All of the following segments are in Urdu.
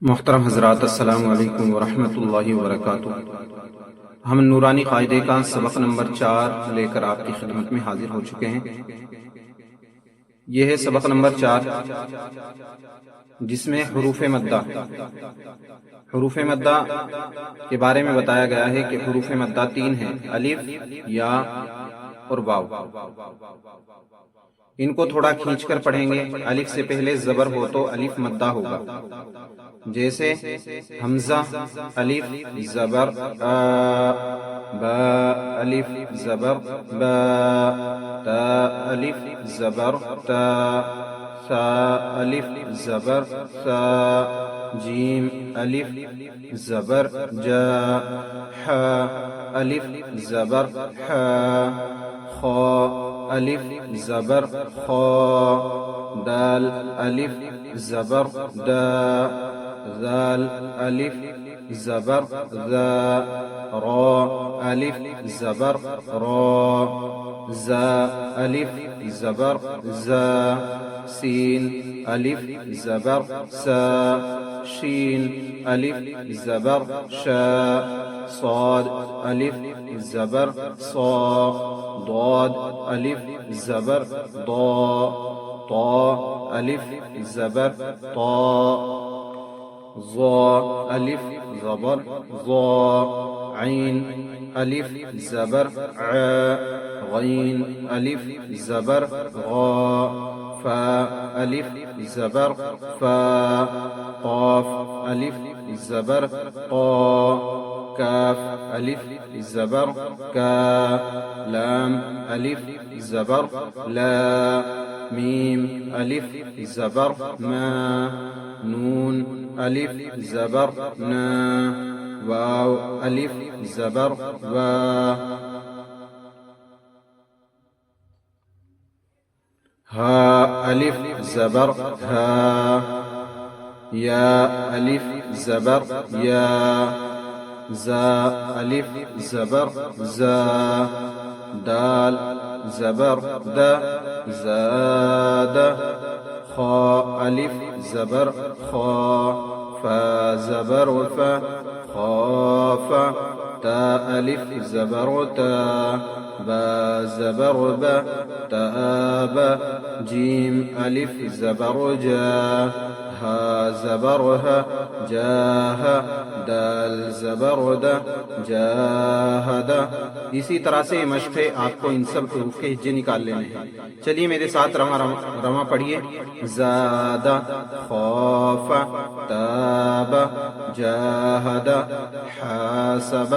محترم حضرات، السلام علیکم ورحمۃ اللہ وبرکاتہ۔ ہم نورانی قاعدے کا سبق نمبر 4 لے کر آپ کی خدمت میں حاضر ہو چکے ہیں۔ یہ ہے سبق نمبر 4 جس میں حروف مدہ کے بارے میں بتایا گیا ہے کہ حروف مدہ 3 ہیں: الف، یا اور واو۔ ان کو تھوڑا کھینچ کر پڑھیں گے۔ الف سے پہلے زبر ہو تو الف مدہ ہوگا، جیسے حمزہ الف زبر آ، با الف زبر با، تا الف زبر تا، سا الف زبر سا، جیم الف زبر جا، ح الف زبر ح، خا الف زبر خا، دال الف زبر دا، ذال الف زبر ذا، را الف زبر را، زا الف زبر زا، سین الف زبر سا، شین الف زبر شا، صاد الف زبر صا، ضاد الف زبر ضا، طا الف زبر طا، ظا الف زبر ظا، عین الف زبر ع، غین الف زبر غا، فا الف زبر فا، قاف الف زبر قا، کاف الف زبر کا، لام الف زبر لا، میم الف زبر ما، نون الف زبر نا، واو الف زبر وا، ہا الف زبر ہا، یا الف زبر یا، زا الف زبر زا، دال زبر دا زاد، خا الف زبر خا، فا زبر فا خاف، تا الف زبر تا، با زبر با تاب، جیم الف زبر جا، ہا زبر ہا جاہ، دال زبر دا جاہد۔ اسی طرح سے یہ مشق ہے، آپ کو ان سب حروف کے ہجے نکال لینے ہیں۔ چلیے میرے ساتھ رواں پڑھیے۔ زاد، خوف، تاب، جاہد، حاسب،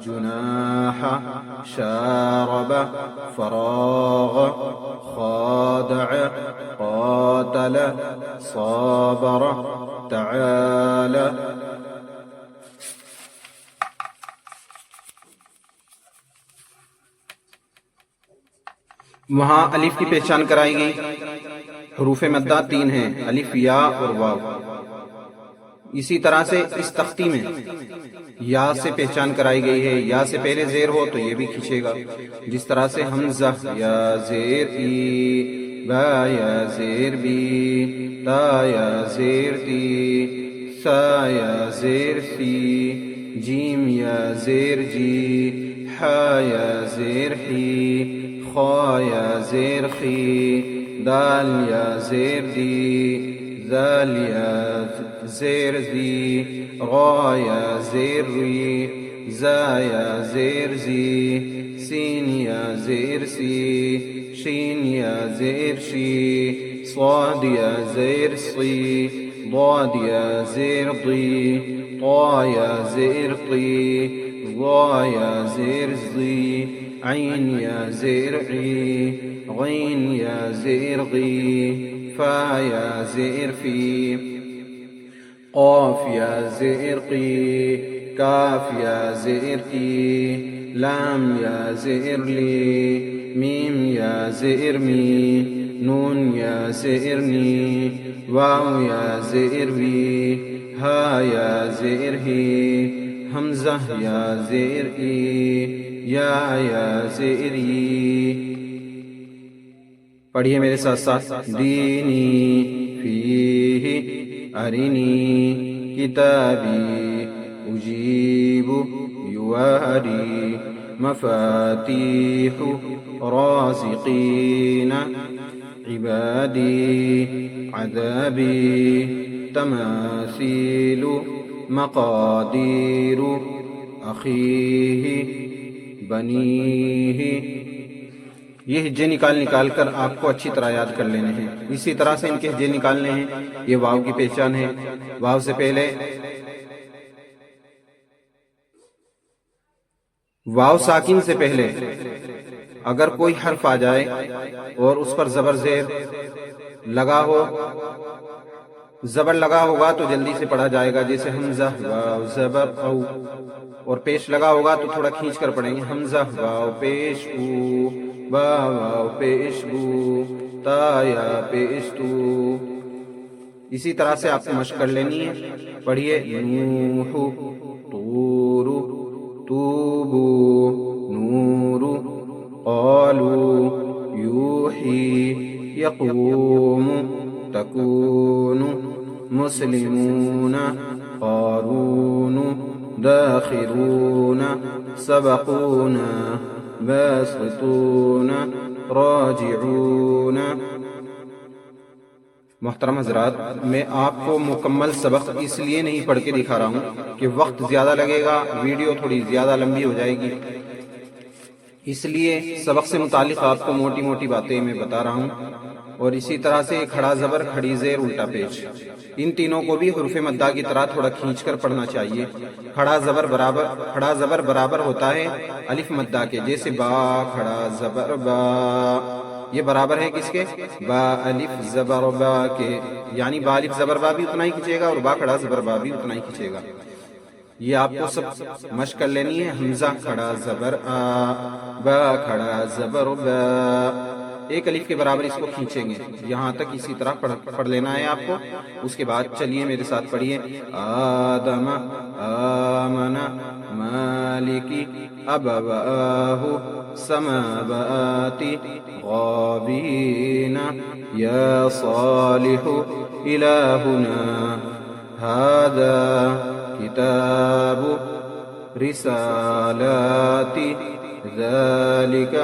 جناح، شارب، فراغ، خادع، قاتل، صابر، تعال۔ وہاں الف کی پہچان کرائی گئی۔ حروف مدہ 3 ہیں: الف، یا اور واو۔ اسی طرح سے اس تختی میں یا سے پہچان کرائی گئی ہے۔ یا سے پہلے زیر ہو تو یہ بھی کھینچے گا، جس طرح سے حمزہ یا زیر ای، با یا زیر بی، تا یا زیر تی، سا یا زیر سی، جیم یا زیر جی، حا یا زیر حی، خا یا زیر خی، دال یا زیر دی، ذال یا زیر زی، را یا زیر ری، زا یا زیر زی، سین یا زیر سی، شین یا زیر شی، صاد یا زیر صی، ضاد یا زیر ضی، طا یا زیر طی، ظا یا زیر ضی، عین یا زیر عی، غین یا زیر غی، فا یا زیر فی، قاف یا زیر قی، کاف یا زیر کی، لام یا زیر لی، میم یا زیر می، نون یا زیر نی، واو یا زیر وی، ہا یا زیر ہی، حمزہ یا زیر ای، یا زیر ای۔ پڑھیے میرے ساتھ ساتھ۔ دینی فیہ ارینی كتابي أجيب يواري مفاتيح رازقين عبادي عذابي تماثيل مقادير أخيه بنيه. یہ ہجے نکال کر آپ کو اچھی طرح یاد کر لینے ہیں. اسی طرح سے ان کے ہجے نکالنے ہیں. یہ واو کی پہچان ہے. واو سے پہلے واو ساکن سے پہلے اگر کوئی حرف آ جائے اور اس پر زبر زیر لگا ہو، زبر لگا ہوگا تو جلدی سے پڑھا جائے گا. جیسے حمزہ واو زبر او، اور پیش لگا ہوگا تو تھوڑا کھینچ کر پڑھیں گے. حمزہ واو پیش او، با واو پیش بو، تا یا پیش تو. اسی طرح سے آپ کو مشق کر لینی ہے. پڑھیے نوح طور توبو نور قالوا یوحی یقوم تکون مسلمون قارون داخرون سبقون باسطون راجعون. محترم حضرات، میں آپ کو مکمل سبق اس لیے نہیں پڑھ کے دکھا رہا ہوں کہ وقت زیادہ لگے گا، ویڈیو تھوڑی زیادہ لمبی ہو جائے گی، اس لیے سبق سے متعلق آپ کو موٹی موٹی باتیں میں بتا رہا ہوں. اور اسی طرح سے کھڑا زبر، کھڑی زیر، الٹا پیش، ان تینوں کو بھی حروف مدہ کی طرح تھوڑا کھینچ کر پڑھنا چاہیے. کھڑا زبر برابر ہوتا ہے الف مدہ کے. جیسے با کھڑا زبر با، یہ برابر ہے کس کے؟ با الف زبر با کے. یعنی با الف زبر با بھی اتنا ہی کھینچے گا اور با کھڑا زبر با بھی اتنا ہی کھینچے گا. یہ آپ کو سب مشق کر لینی ہے. حمزہ کھڑا زبر آ، با کھڑا زبر با، ایک الف کے برابر اس کو کھینچیں گے. یہاں تک اسی طرح پڑھ لینا ہے آپ کو. اس کے بعد چلیے میرے ساتھ پڑھیے. آدم آمن مالکی ابواہ سماوات غابین یا صالح الہنا هذا کتاب رسالات ذالک.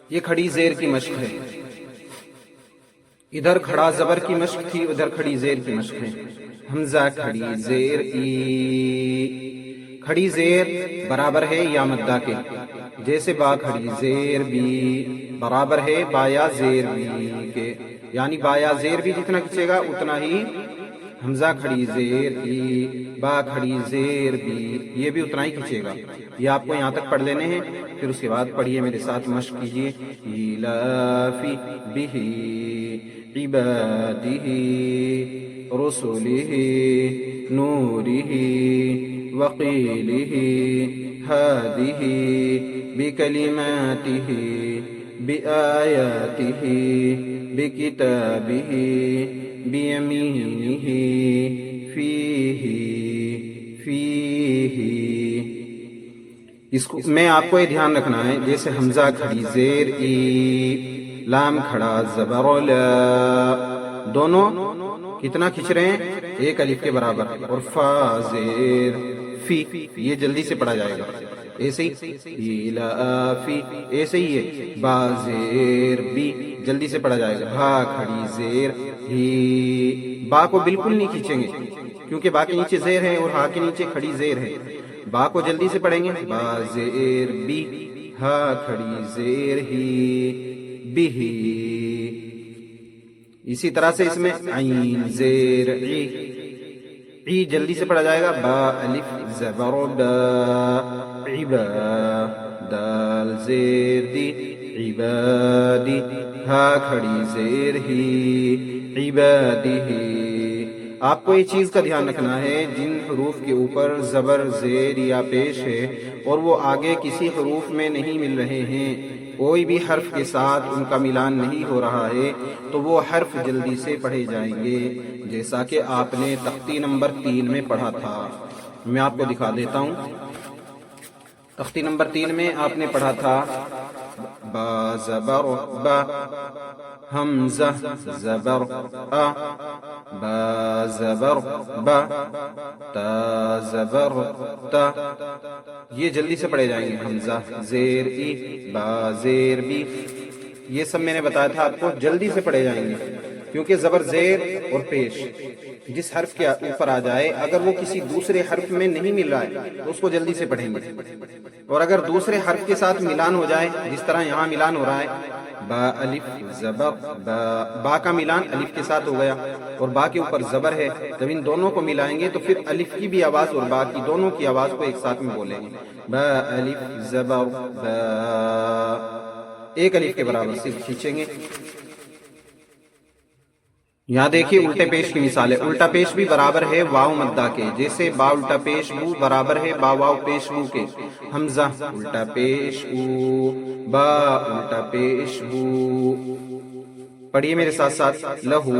یہ کھڑی زیر کی مشق ہے. ادھر کھڑا زبر کی مشق تھی، ادھر کھڑی زیر کی مشق ہے. حمزہ کھڑی زیر ای، کھڑی زیر برابر ہے یا مدہ کے. جیسے با کھڑی زیر بی برابر ہے با یا زیر بی کے. یعنی با یا زیر بھی جتنا کھینچے گا اتنا ہی حمزہ کھڑی زیر ای، با کھڑی زیر بی، یہ بھی اتنا ہی کھینچے گا. یہ آپ کو یہاں تک پڑھ لینے ہیں. پھر اس کے بعد پڑھیے میرے ساتھ، مشق کیجیے. ایلافی بہ عبادہ رسلہ نورہ وقیلہ ہادہ بکلماتہ بآیاتہ بکتابہ بیمینہ فیہ. اس کو میں آپ کو یہ دھیان رکھنا ہے. جیسے حمزہ کھڑی زیر ای، لام کھڑا زبر لا، دونوں کتنا کھینچ رہے ہیں؟ ایک الف کے برابر. اور فا زیر فی، یہ جلدی سے پڑھا جائے گا. ایسے ہی ایلافی، ایسے ہی ہے. با زیر بی، جلدی سے پڑھا جائے گا. ہا کھڑی زیر ہی، با کو بالکل نہیں کھینچیں گے کیونکہ با کے نیچے زیر ہے اور ہا کے نیچے کھڑی زیر ہے. با کو جلدی سے پڑھیں گے. با زیر بی، ہا کھڑی زیر ہی، بھی. اسی طرح سے اس میں عین زیر عی، عی جلدی سے پڑھا جائے گا. با الف زبر با، عبا، دال زیر دی، عبادی، ہا کھڑی زیر ہی، عبادی. آپ کو یہ چیز کا دھیان رکھنا ہے، جن حروف کے اوپر زبر زیر یا پیش ہے اور وہ آگے کسی حروف میں نہیں مل رہے ہیں، کوئی بھی حرف کے ساتھ ان کا ملان نہیں ہو رہا ہے، تو وہ حرف جلدی سے پڑھے جائیں گے، جیسا کہ آپ نے تختی نمبر 3 میں پڑھا تھا. میں آپ کو دکھا دیتا ہوں. تختی نمبر 3 میں آپ نے پڑھا تھا با زبر با، حمزہ زبر آ، با زبر با، تا زبر تا، یہ جلدی سے پڑھے جائیں گے. حمزہ زیر ای، با زیر بی، یہ سب میں نے بتایا تھا آپ کو جلدی سے پڑھے جائیں گے، کیونکہ زبر زیر اور پیش جس حرف کے اوپر آ جائے اگر وہ کسی دوسرے حرف میں نہیں مل رہا ہے تو اس کو جلدی سے پڑھیں گے، اور اگر دوسرے حرف کے ساتھ ملان ہو جائے جس طرح یہاں ملان ہو رہا ہے با الف زبر با، با کا ملان الف کے ساتھ ہو گیا اور با کے اوپر زبر ہے، جب ان دونوں کو ملائیں گے تو پھر الف کی بھی آواز اور با کی دونوں کی آواز کو ایک ساتھ میں بولیں گے. با الف زبر با، ایک الف کے برابر صرف کھینچیں گے. یہاں دیکھیے الٹے پیش کی مثال ہے. الٹا پیش بھی برابر ہے واو مدہ کے، جیسے با الٹا پیش بو برابر ہے با واو پیش بو کے. حمزہ الٹا پیش او، با الٹا پیش بو. پڑھیے میرے ساتھ ساتھ. لہو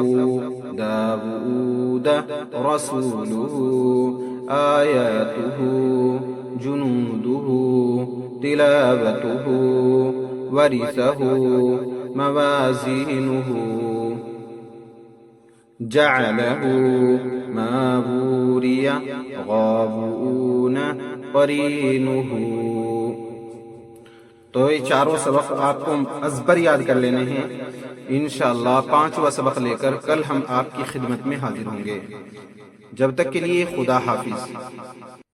داود رسولہ آیاتہ جنودہ تلاوتہ ورثہ موازینہ جعلہ ما بوری غابون قرینہ. تو یہ چاروں سبق آپ کو ازبر یاد کر لینے ہیں. انشاءاللہ 5واں سبق لے کر کل ہم آپ کی خدمت میں حاضر ہوں گے. جب تک کے لیے خدا حافظ.